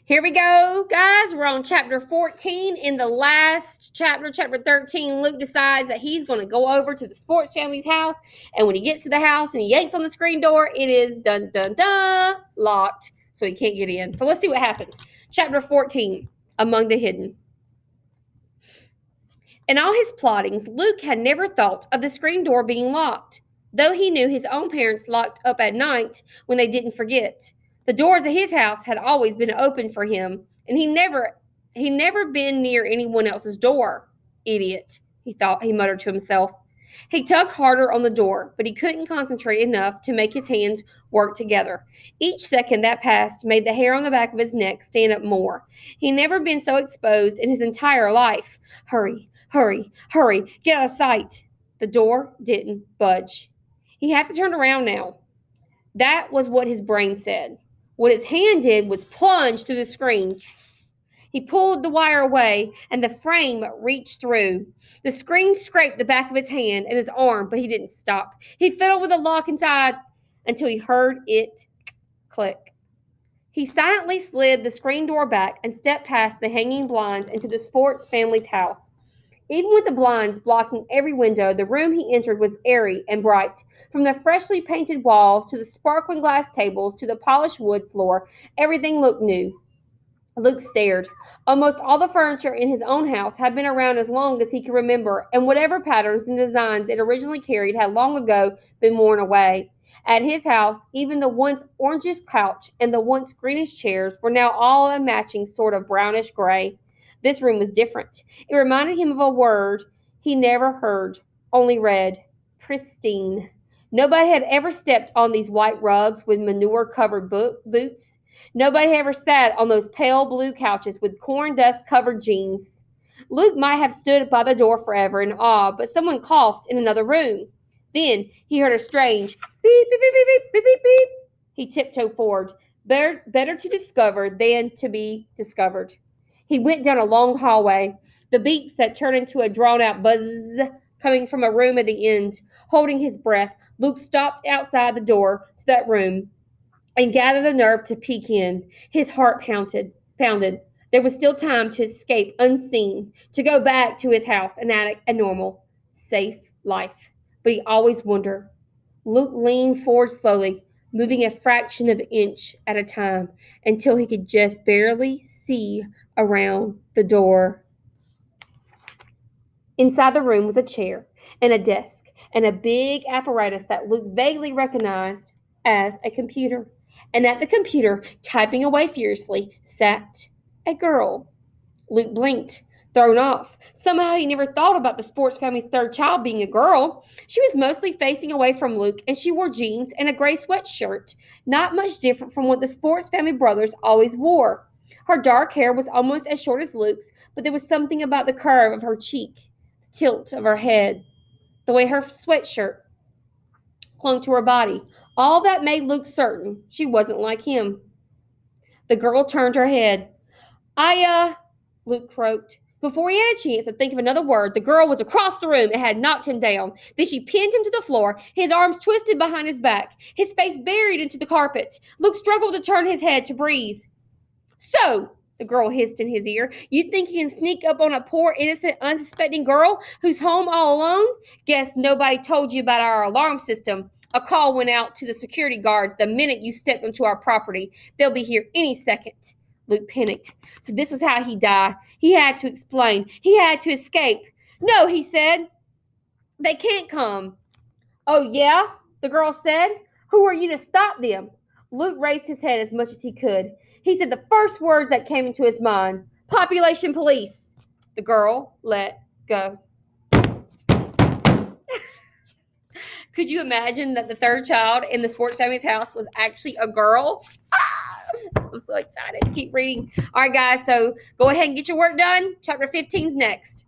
Here we go, guys. We're on chapter 14. In the last chapter, chapter 13, Luke decides that he's going to go over to the sports family's house. And when he gets to the house and he yanks on the screen door, it is dun dun dun locked, so he can't get in. So let's see what happens. Chapter 14, Among the Hidden. In all his plottings, Luke had never thought of the screen door being locked, though he knew his own parents locked up at night when they didn't forget. The doors of his house had always been open for him, and he never been near anyone else's door. Idiot, he muttered to himself. He tugged harder on the door, but he couldn't concentrate enough to make his hands work together. Each second that passed made the hair on the back of his neck stand up more. He'd never been so exposed in his entire life. Hurry, hurry, hurry, get out of sight. The door didn't budge. He'd have to turn around now. That was what his brain said. What his hand did was plunge through the screen. He pulled the wire away, and the frame reached through. The screen scraped the back of his hand and his arm, but he didn't stop. He fiddled with the lock inside until he heard it click. He silently slid the screen door back and stepped past the hanging blinds into the sports family's house. Even with the blinds blocking every window, the room he entered was airy and bright. From the freshly painted walls to the sparkling glass tables to the polished wood floor, everything looked new. Luke stared. Almost all the furniture in his own house had been around as long as he could remember, and whatever patterns and designs it originally carried had long ago been worn away. At his house, even the once orangish couch and the once greenish chairs were now all a matching sort of brownish gray. This room was different. It reminded him of a word he never heard, only read: pristine. Nobody had ever stepped on these white rugs with manure-covered boots. Nobody ever sat on those pale blue couches with corn dust-covered jeans. Luke might have stood by the door forever in awe, but someone coughed in another room. Then he heard a strange beep, beep, beep, beep, beep, beep, beep, beep. He tiptoed forward. Better to discover than to be discovered. He went down a long hallway, the beeps that turned into a drawn-out buzz coming from a room at the end. Holding his breath, Luke stopped outside the door to that room and gathered the nerve to peek in. His heart pounded. There was still time to escape unseen, to go back to his house, an attic, a normal, safe life. But he always wondered. Luke leaned forward slowly, moving a fraction of an inch at a time until he could just barely see around the door. Inside the room was a chair and a desk and a big apparatus that Luke vaguely recognized as a computer. And at the computer, typing away furiously, sat a girl. Luke blinked, thrown off. Somehow he never thought about the sports family's third child being a girl. She was mostly facing away from Luke, and she wore jeans and a gray sweatshirt, not much different from what the sports family brothers always wore. Her dark hair was almost as short as Luke's, but there was something about the curve of her cheek, the tilt of her head, the way her sweatshirt clung to her body. All that made Luke certain she wasn't like him. The girl turned her head. Luke croaked. Before he had a chance to think of another word, the girl was across the room and had knocked him down. Then she pinned him to the floor, his arms twisted behind his back, his face buried into the carpet. Luke struggled to turn his head to breathe. So, the girl hissed in his ear, you think you can sneak up on a poor, innocent, unsuspecting girl who's home all alone? Guess nobody told you about our alarm system. A call went out to the security guards the minute you stepped onto our property. They'll be here any second. Luke panicked. So this was how he died. He had to explain. He had to escape. No, he said. They can't come. Oh, yeah? The girl said. Who are you to stop them? Luke raised his head as much as he could. He said the first words that came into his mind. Population police. The girl let go. Could you imagine that the third child in the sports family's house was actually a girl? I'm so excited to keep reading. All right, guys, so go ahead and get your work done. Chapter 15's next.